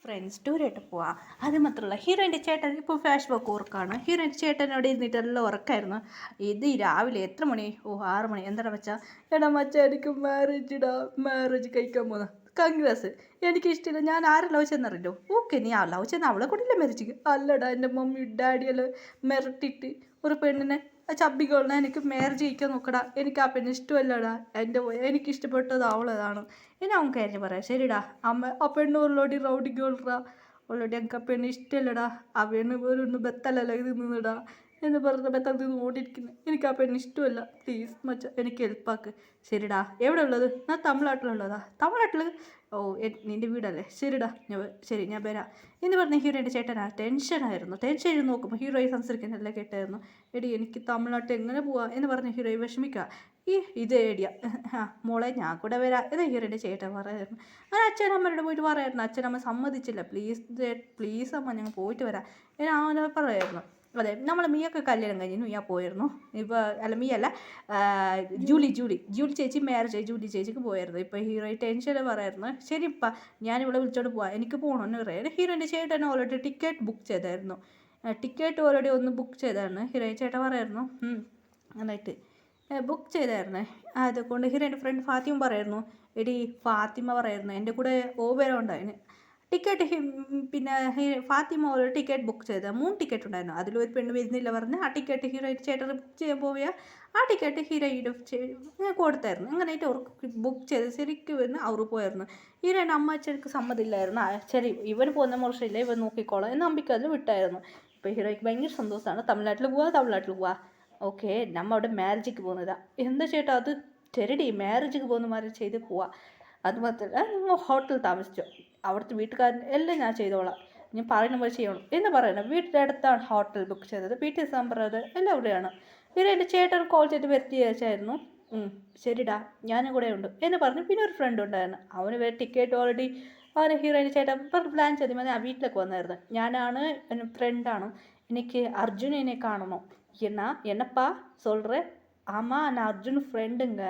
Friends ടൂറായിട്ട് പോവാം. അത് മാത്രമല്ല ഹീറോയിൻ്റെ ചേട്ടൻ ഇപ്പോൾ ഫ്ലാഷ് ബാക്ക് ഉറക്കാണ്. ഹീറോയിൻ്റെ ചേട്ടനോട് ഇരുന്നിട്ട് എല്ലാം ഉറക്കായിരുന്നു. ഇത് രാവിലെ എത്ര മണി? 6 മണി. എന്താ വെച്ചാൽ എടാ മച്ചാ എനിക്ക് മാരേജ് കഴിക്കാൻ പോകുന്ന കൺഗ്രാസ്. എനിക്കിഷ്ടമില്ല. ഞാൻ ആരെ ലവ് ചെയ്യുന്നറിയല്ലോ. ഓക്കെ നീ ആ ലവ് ചെയ്യുന്ന അവളെ കൂടിയില്ലേ മരിച്ചിക്ക്. അല്ലടാ എൻ്റെ മമ്മി ഡാഡിയെല്ലാം മിരട്ടിയിട്ട് ഒരു പെണ്ണിനെ ചബ്ബികളെ എനിക്ക് മാരേജ് കഴിക്കാൻ നോക്കടാ. എനിക്ക് ആ പെണ്ണ് ഇഷ്ടമല്ലടാ. എനിക്കിഷ്ടപ്പെട്ടത് അവളതാണ്. ഇനി അവൻ കാര്യം പറയാം. ശരിടാ ആ പെണ്ണ് ഉള്ളോടി റൗഡി ഗേൾറാ. ഉള്ളോടി എനിക്ക് ആ പെണ്ണ് ഇഷ്ടമല്ലടാ. ആ പെണ്ണ് വേറൊന്ന് ബത്തലല്ല ഇത് നിന്നിടാ എന്ന് പറഞ്ഞ ബത്തൽ നിന്ന് ഓടിയിരിക്കുന്നത്. എനിക്ക് ആ പെണ്ണ് ഇഷ്ടമല്ല. പ്ലീസ് മച്ച എനിക്ക് ഹെൽപ്പാക്ക്. ശരിടാ എവിടെ ഉള്ളത്? ഞാൻ തമിഴ്നാട്ടിലുള്ളതാ. തമിഴ്നാട്ടിൽ? ഓ നിൻ്റെ വീടല്ലേ? ശരിടാ ശരി ഞാൻ വരാം എന്ന് പറഞ്ഞ ഹീറോയിൻ്റെ ചേട്ടനാ ടെൻഷനായിരുന്നു. ടെൻഷൻ എഴുതി നോക്കുമ്പോൾ ഹീറോയെ സംസാരിക്കുന്നതെല്ലാം കേട്ടായിരുന്നു. എടി എനിക്ക് തമിഴ്നാട്ടിൽ എങ്ങനെ പോവാ എന്ന് പറഞ്ഞ ഹീറോയെ വിഷമിക്കുക. ഇത് ഏടിയ മോളെ ഞാൻ കൂടെ വരാം എന്ന് ഹീറോയിൻ്റെ ചേട്ടൻ പറയായിരുന്നു. അങ്ങനെ അച്ഛനമ്മയോട് പോയിട്ട് പറയായിരുന്നു. അച്ഛനമ്മ സമ്മതിച്ചില്ല. പ്ലീസ് അമ്മ ഞങ്ങൾ പോയിട്ട് വരാം എന്ന് അവനെ പറയായിരുന്നു. അതെ നമ്മൾ മിയൊക്കെ കല്യാണം കഴിഞ്ഞു. മിയ പോയിരുന്നു. ഇപ്പോൾ അല്ല മിയല്ല ജൂലി ചേച്ചി മാരേജ് ജൂലി ചേച്ചിക്ക് പോയായിരുന്നു. ഇപ്പോൾ ഹീറോ ടെൻഷൻ പറയായിരുന്നു. ശരി ഇപ്പം ഞാനിവിടെ വിളിച്ചോണ്ട് പോവാം, എനിക്ക് പോകണമെന്ന് പറയാം. ഹീറോയിൻ്റെ ചേട്ടൻ ഓൾറെഡി ടിക്കറ്റ് ബുക്ക് ചെയ്തായിരുന്നു. ടിക്കറ്റ് ഓൾറെഡി ഒന്ന് ബുക്ക് ചെയ്തായിരുന്നു. ഹീറോയിൻ ചേട്ടൻ പറയായിരുന്നു നന്നായിട്ട് ബുക്ക് ചെയ്തായിരുന്നു. അതുകൊണ്ട് ഹീറോയിൻ്റെ ഫ്രണ്ട് ഫാത്തിമ പറയായിരുന്നു. എടി ഫാത്തിമ പറയായിരുന്നു എൻ്റെ കൂടെ ഓവരം ഉണ്ടായിരുന്നു ടിക്കറ്റ്. പിന്നെ ഫാത്തിമ ഒരു ടിക്കറ്റ് ബുക്ക് ചെയ്ത 3 ടിക്കറ്റ് ഉണ്ടായിരുന്നു. അതിലൊരു പെണ്ണ് വരുന്നില്ല പറഞ്ഞ് ആ ടിക്കറ്റ് ഹീറോയിൻ ചേട്ടൻ ബുക്ക് ചെയ്യാൻ പോവുക. ആ ടിക്കറ്റ് ഹീറോയിൻ കൊടുത്തായിരുന്നു. അങ്ങനെയായിട്ട് അവർക്ക് ബുക്ക് ചെയ്ത് ശരിക്കും വരുന്ന അവർ പോയായിരുന്നു. ഹീറോയിൻ അമ്മ അച്ഛനക്ക് സമ്മതമില്ലായിരുന്നു. ശരി ഇവന് പോകുന്ന മോശമില്ല, ഇവൻ നോക്കിക്കോളാം എന്ന് നമ്പിക്കതിൽ വിട്ടായിരുന്നു. ഇപ്പോൾ ഹീറോയ്ക്ക് ഭയങ്കര സന്തോഷമാണ്. തമിഴ്നാട്ടിൽ പോവാ. ഓക്കെ നമ്മ അവിടെ മാരേജിക്ക് പോകുന്നതാ. എന്താ ചേട്ടാ അത്? ശരിടി മാരേജിക്ക് പോകുന്ന മാതിരി ചെയ്ത് പോവാം. അത് മാത്രമല്ല നിങ്ങൾ ഹോട്ടലിൽ താമസിച്ചോ, അവിടുത്തെ വീട്ടുകാരൻ എല്ലാം ഞാൻ ചെയ്തോളാം, ഞാൻ പറയുന്ന പോലെ ചെയ്യണം എന്ന് പറയണം. വീട്ടിൻ്റെ അടുത്താണ് ഹോട്ടൽ ബുക്ക് ചെയ്തത്. PT സാമ്പ്രത് എല്ലാം അവിടെയാണ്. പിന്നെ എൻ്റെ ചേട്ടൻ കോൾ ചെയ്ത് വരുത്തി വെച്ചായിരുന്നു. ശരിടാ ഞാനും കൂടെ ഉണ്ട് എന്ന് പറഞ്ഞു. പിന്നെ ഒരു ഫ്രണ്ട് ഉണ്ടായിരുന്നു. അവന് വേറെ ടിക്കറ്റ് ഓൾറെഡി അവന് ഹീറോയിൻ്റെ ചേട്ടൻ പ്ലാൻ ചെയ്ത് മതി ആ വീട്ടിലേക്ക് വന്നായിരുന്നു. ഞാനാണ് എൻ്റെ ഫ്രണ്ടാണ്, എനിക്ക് അർജുനനെ കാണണം. എന്നപ്പാ சொல்கிற? ஆமாம் நான் அர்ஜுன் ஃப்ரெண்டுங்க.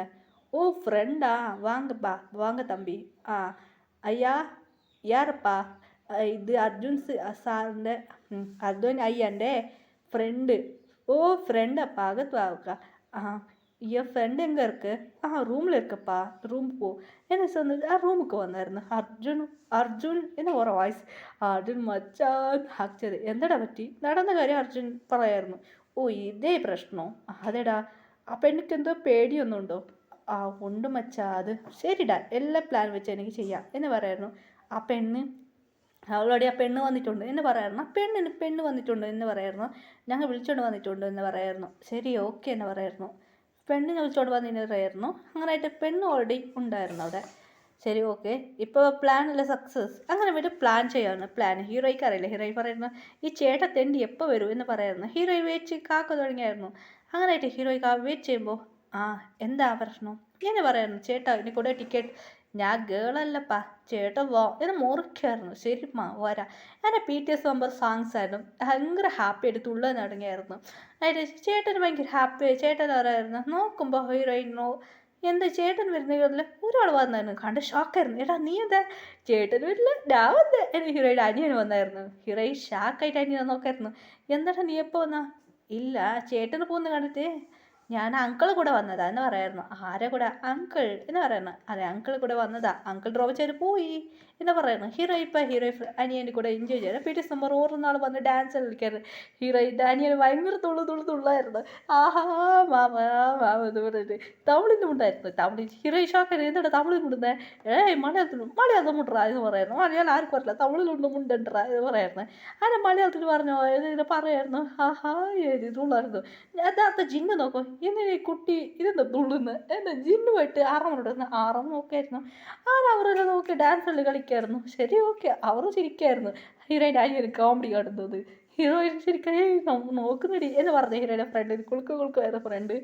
ஓ ஃப்ரெண்டா? வாங்கப்பா வாங்க தம்பி. ஐயா யாரப்பா? ഇത് അർജുൻ സാറിൻ്റെ അർജുൻ അയ്യൻ്റെ ഫ്രണ്ട്. ஓ ஃப்ரெண்டப்பா அகத்து வாக்கா. என் ஃப்ரெண்டு எங்கே இருக்கு? ரூமில் இருக்கப்பா, ரூம் போ என்ன சொன்னது. റൂമിലേക്ക് വന്നായിരുന്നു. അർജുൻ എന്ന ഓരോ വായ്സ്. അർജുൻ മച്ചാൻ ആക്ചത് എന്താടാ പറ്റി? നടന്ന കാര്യം അർജുൻ പറയായിരുന്നു. ഓ ഇതേ പ്രശ്നമോ? അതെടാ ആ പെണ്ണിക്ക് എന്തോ പേടിയൊന്നുണ്ടോ? ഉണ്ട് മച്ചാ അത്. ശരിടാ എല്ലാ പ്ലാൻ വെച്ച് എനിക്ക് ചെയ്യാം എന്ന് പറയായിരുന്നു. ആ പെണ്ണ് അവളോടെ ആ പെണ്ണ് വന്നിട്ടുണ്ട് എന്ന് പറയായിരുന്നു. ആ പെണ്ണ് വന്നിട്ടുണ്ട് എന്ന് പറയായിരുന്നു. ഞങ്ങൾ വിളിച്ചോണ്ട് വന്നിട്ടുണ്ട് എന്ന് പറയായിരുന്നു. ശരി ഓക്കെ എന്ന് പറയായിരുന്നു. പെണ്ണിനെ വിളിച്ചോണ്ട് വന്നിട്ട് പറയായിരുന്നു. അങ്ങനെയായിട്ട് പെണ്ണ് ഓൾറെഡി ഉണ്ടായിരുന്നു അവിടെ. ശരി ഓക്കെ ഇപ്പോൾ പ്ലാനെല്ലാം സക്സസ്. അങ്ങനെ വേണ്ടി പ്ലാൻ ചെയ്യാമെന്ന് പ്ലാൻ ഹീറോയ്ക്ക് അറിയില്ല. ഹീറോയി പറയുന്നു ഈ ചേട്ടൻ തെണ്ടി എപ്പോൾ വരും എന്ന് പറയായിരുന്നു. ഹീറോയി വെയിറ്റ് കാക്ക തുടങ്ങിയായിരുന്നു. അങ്ങനെയായിട്ട് ഹീറോയ്ക്ക് വെയിറ്റ് ചെയ്യുമ്പോൾ എന്താ പ്രശ്നം എന്ന് പറയായിരുന്നു. ചേട്ടാ ഇനി കൂടെ ടിക്കറ്റ്. ഞാൻ ഗേളല്ലപ്പാ ചേട്ടൻ വാ എന്ന് മുറിക്കായിരുന്നു. ശരിമ്മാ വരാം. അങ്ങനെ PT മെമ്പർ സോങ്സ് ആയിരുന്നു. ഭയങ്കര ഹാപ്പി ആയിട്ട് തുള്ളാൻ തുടങ്ങിയായിരുന്നു. അതായത് ചേട്ടന് ഭയങ്കര ഹാപ്പി. ചേട്ടൻ പറയായിരുന്നു. നോക്കുമ്പോൾ ഹീറോയിനോ എന്താ ചേട്ടൻ വരുന്നില്ല ഒരാൾ വന്നായിരുന്നു. കണ്ട് ഷോക്കായിരുന്നു. എടാ നീ എന്താ ചേട്ടൻ വരില്ല ഞാൻ വന്നേ എന്ന് ഹീറോയുടെ അനിയൻ വന്നായിരുന്നു. ഹീറോയി ഷാക്കായിട്ട് അനിയനെ നോക്കായിരുന്നു. എന്താ നീ എപ്പോൾ വന്നാ? ഇല്ല ചേട്ടന് പോകുന്ന കണ്ടിട്ട് ഞാൻ അങ്കിൾ കൂടെ വന്നതാ എന്ന് പറയായിരുന്നു. ആരെ കൂടെ? അങ്കിൾ എന്ന് പറയുന്നു. അതെ അങ്കിൾ കൂടെ വന്നതാ, അങ്കിൾ ഡ്രോപ്പ് ചെയ്ത് പോയി എന്ന് പറയുന്നു. ഹീറോ അനിയൻ്റെ കൂടെ എൻജോയ് ചെയ്ത് PT മെമ്പർ ഓരോ നാൾ വന്ന് ഡാൻസ് കളിക്കാറ്. ഹീറോയിൻ്റെ അനിയൻ ഭയങ്കര തുള്ളായിരുന്നു. മാമ എന്ന് പറഞ്ഞിട്ട് തമിഴിന് മുണ്ടായിരുന്നു. ഹീറോയി ഷോക്കായിരുന്നു. എന്താ തമിഴിൽ മുണ്ടുന്നത്? മലയാളത്തിൽ മുണ്ടാ എന്ന് പറയുന്നു. മലയാളം ആർക്കും അറിയില്ല, തമിഴിലൊന്നും മുണ്ടണ്ടാ എന്ന് പറയായിരുന്നു. അങ്ങനെ മലയാളത്തിൽ പറഞ്ഞോ ഇത് പറയായിരുന്നു. തുള്ളായിരുന്നു. യഥാർത്ഥ ജിന്ന് നോക്കോ എന്നിട്ട് കുട്ടി ഇതെന്താ തുള്ളുന്നത് എന്താ ജിന്നുമായിട്ട് ആറാം നോക്കായിരുന്നു. അവരെല്ലാം നോക്കി ഡാൻസ് കളിക്കായിരുന്നു. ശരി ഓക്കെ അവർ ചിരിക്കായിരുന്നു. ഹീറോയിൻ്റെ അനിയൻ കോമഡി കാണുന്നത്. ഹീറോയിൻ ശരിക്കും നോക്കുന്നടി എന്ന് പറഞ്ഞ ഹീറോയുടെ ഫ്രണ്ട് കുളുക്കുമായിരുന്നു. ഫ്രണ്ട്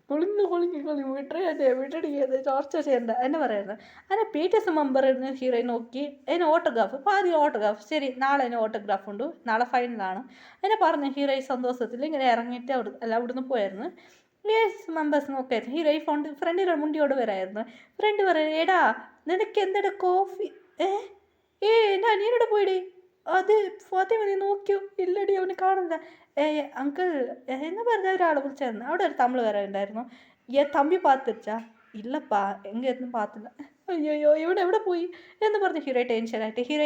കുളിങ്ങി വിട്ടടിയത് ചോർച്ച ചെയ്യണ്ട എന്ന് പറയുന്നത്. അങ്ങനെ PT മെമ്പർ ഹീറോയിൻ നോക്കി അതിന് ഓട്ടോഗ്രാഫ് പാതി ഓട്ടോഗ്രാഫ്. ശരി നാളെ അതിന് ഓട്ടോഗ്രാഫ് ഉണ്ട്, നാളെ ഫൈനലാണ് എന്നെ പറഞ്ഞു. ഹീറോയി സന്തോഷത്തിൽ ഇങ്ങനെ ഇറങ്ങിയിട്ട് അവിടുന്ന് പോയായിരുന്നു. മെമ്പേഴ്സ് നോക്കായിരുന്നു. ഹീറോയി ഫ്രണ്ടിൽ മുണ്ടിയോട് വരായിരുന്നു. ഫ്രണ്ട് പറയും എടാ നിനക്ക് എന്താ കോഫി? എൻ്റെ അനിയനോട് പോയിടി അത് ഫാത്തിമ നീ നോക്കിയോ ഇല്ലടി അവന് കാണുന്നില്ല. അങ്കിൾ എന്ന് പറഞ്ഞ ഒരാളെ വിളിച്ചായിരുന്നു. അവിടെ ഒരു തമിഴുകാരൻ ഉണ്ടായിരുന്നു. തമ്പി പാത്തിരിച്ചാ ഇല്ലപ്പാ എങ്ക എന്നും പാത്തില്ല. അയ്യോ ഇവിടെ എവിടെ പോയി എന്ന് പറഞ്ഞ് ഹീറോ ടെൻഷനായിട്ട് ഹീറോ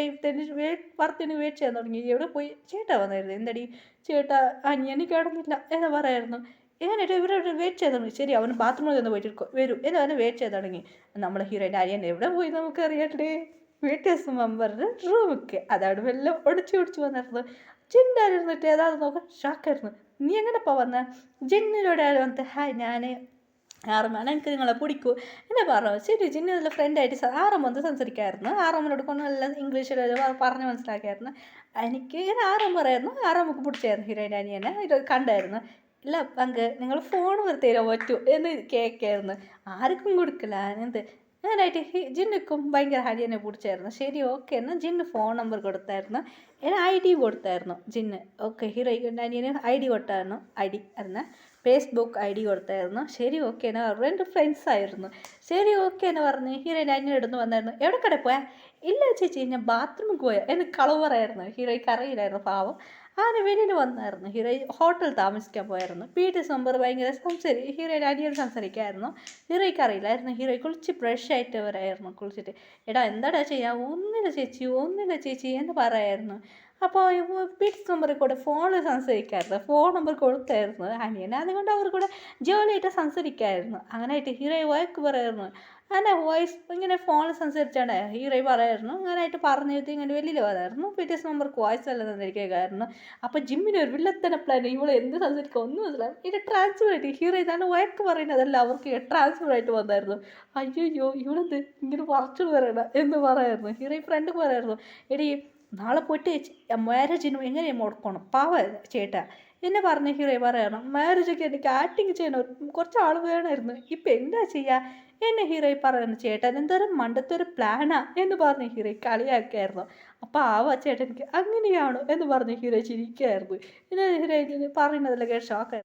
വർത്തിന് വെയിറ്റ് ചെയ്യാൻ തുടങ്ങി. എവിടെ പോയി ചേട്ടാ വന്നായിരുന്നു. എന്തടി ചേട്ടാ അനിയന് കിടന്നില്ല എന്ന് പറയായിരുന്നു. എങ്ങനെയായിട്ട് ഇവരോട് വെയിറ്റ് ചെയ്ത് തുടങ്ങി. ശരി അവന് ബാത്റൂമിൽ നിന്ന് പോയിട്ട് വരും എന്ന് പറഞ്ഞ് വെയിറ്റ് ചെയ്ത് തുടങ്ങി. നമ്മുടെ ഹീറോയിൻ്റെ അനിയൻ എവിടെ പോയി നമുക്കറിയാട്ടേ. വീട്ടേഴ്സ് മെമ്പറുടെ റൂമൊക്കെ അതാണ് വല്ലതും ഒടിച്ചു വന്നിരുന്നത്. ജിന്നായിരുന്നിട്ട് ഏതാണെന്ന് നോക്കാൻ ഷാക്കായിരുന്നു. നീ എങ്ങനെപ്പാ വന്ന ജിന്നിലൂടെ വന്നിട്ട് ഹായ് ഞാൻ ആറമ്മ എനിക്ക് നിങ്ങളെ പിടിക്കൂ എന്നെ പറഞ്ഞു. ശരി ജിന്നു നല്ല ഫ്രണ്ടായിട്ട് ആറമ്മ വന്ന് സംസാരിക്കായിരുന്നു. ആറമ്മനോട് കൊണ്ട് നല്ല ഇംഗ്ലീഷിൽ പറഞ്ഞ് മനസ്സിലാക്കിയായിരുന്നു. എനിക്ക് ആറമ്മ പറയായിരുന്നു. ആറമ്മക്ക് പിടിച്ചായിരുന്നു ഹീറോയിൻ്റെ അനിയനെ ഇത് കണ്ടായിരുന്നു. ഇല്ല പങ്ക് നിങ്ങൾ ഫോൺ വെറുതെ തരാൻ പറ്റൂ എന്ന് കേൾക്കായിരുന്നു. ആർക്കും കൊടുക്കില്ല എന്ത് അങ്ങനായിട്ട് ജിന്നുക്കും ഭയങ്കര ഹരിയനെ പിടിച്ചായിരുന്നു. ശരി ഓക്കെ എന്നാൽ ജിന്ന് ഫോൺ നമ്പർ കൊടുത്തായിരുന്നു. എന്നെ ID കൊടുത്തായിരുന്നു ജിന്ന്. ഓക്കെ ഹീറോയിൻ്റെ അനിയന് ID കൊടുത്തായിരുന്നു. ID എന്നാൽ ഫേസ്ബുക്ക് ID കൊടുത്തായിരുന്നു. ശരി ഓക്കെ എന്ന് പറഞ്ഞു. 2 ഫ്രണ്ട്സ് ആയിരുന്നു. ശരി ഓക്കെ എന്ന് പറഞ്ഞ് ഹീറോയിൻ്റെ അനിയൻ എടുന്ന് വന്നായിരുന്നു. എവിടെ കടയിൽ പോയാ ഇല്ല ചേച്ചി ഞാൻ ബാത്റൂമിൽ പോയാൽ എന്ന് കളവ് പറയായിരുന്നു. ഹീറോയ്ക്ക് അറിയില്ലായിരുന്നു പാവം. അങ്ങനെ വെളിയിൽ വന്നായിരുന്നു. ഹീറോ ഹോട്ടൽ താമസിക്കാൻ പോയായിരുന്നു. PT മെമ്പർ ഭയങ്കര ഹീറോയുടെ അനിയൻ സംസാരിക്കായിരുന്നു. ഹീറോയ്ക്ക് അറിയില്ലായിരുന്നു. ഹീറോ കുളിച്ച് ഫ്രഷ് ആയിട്ട് വരായിരുന്നു. കുളിച്ചിട്ട് എടാ എന്താടാ ചെയ്യാ ഒന്നില്ല ചേച്ചി എന്ന് പറയായിരുന്നു. അപ്പോൾ PT മെമ്പറിൽ കൂടെ ഫോണിൽ സംസാരിക്കായിരുന്നു. ഫോൺ നമ്പർ കൊടുത്തായിരുന്നു അനിയൻ. അതുകൊണ്ട് അവർ കൂടെ ജോലിയായിട്ട് സംസാരിക്കായിരുന്നു. അങ്ങനെയായിട്ട് ഹീറോ വഴക്ക് പറയായിരുന്നു. അങ്ങനെ വോയിസ് ഇങ്ങനെ ഫോണിൽ സംസാരിച്ചാണ് ഹീറോ പറയായിരുന്നു. അങ്ങനെയായിട്ട് പറഞ്ഞിട്ട് ഇങ്ങനെ വെളിയിൽ വരായിരുന്നു. PT മെമ്പർക്ക് വോയിസ് എല്ലാം സംസാരിക്കായിരുന്നു. അപ്പോൾ ജിമ്മിന് ഒരു വില്ലത്തന പ്ലാൻ ഇവളെ എന്ത് സംസാരിക്കുക ഒന്നും മനസ്സിലാവും. ഇത് ട്രാൻസ്ഫർ ആയിട്ട് ഹീറോ ഇതാണ് വഴക്ക് പറയുന്നതല്ല അവർക്ക് ട്രാൻസ്ഫർ ആയിട്ട് വന്നായിരുന്നു. അയ്യോ ഇവളെന്ത് ഇങ്ങനെ പറിച്ചു പറയണം എന്ന് പറയായിരുന്നു. ഹീറോ ഫ്രണ്ട് പറയായിരുന്നു. എടി നാളെ പോയിട്ട് മാരേജിന് എങ്ങനെയാണ് മുടക്കണം പാവ ചേട്ടാ എന്നെ പറഞ്ഞ ഹീറോ പറയണം. മാരേജൊക്കെ എനിക്ക് ആക്ടിങ് ചെയ്യണം കുറച്ച് ആൾ വേണമായിരുന്നു. ഇപ്പം എന്താ ചെയ്യുക എന്നെ ഹീറോ പറയുന്നു. ചേട്ടൻ എന്തോരം മണ്ടത്തൊരു പ്ലാനാ എന്ന് പറഞ്ഞ് ഹീറോ കളിയാക്കായിരുന്നു. അപ്പോൾ ആവാ ചേട്ടൻ എനിക്ക് അങ്ങനെയാണോ എന്ന് പറഞ്ഞ് ഹീറോ ചിരിക്കുമായിരുന്നു. പിന്നെ ഹീറോ പറയുന്നതിലൊക്കെ ഷോക്കായിരുന്നു.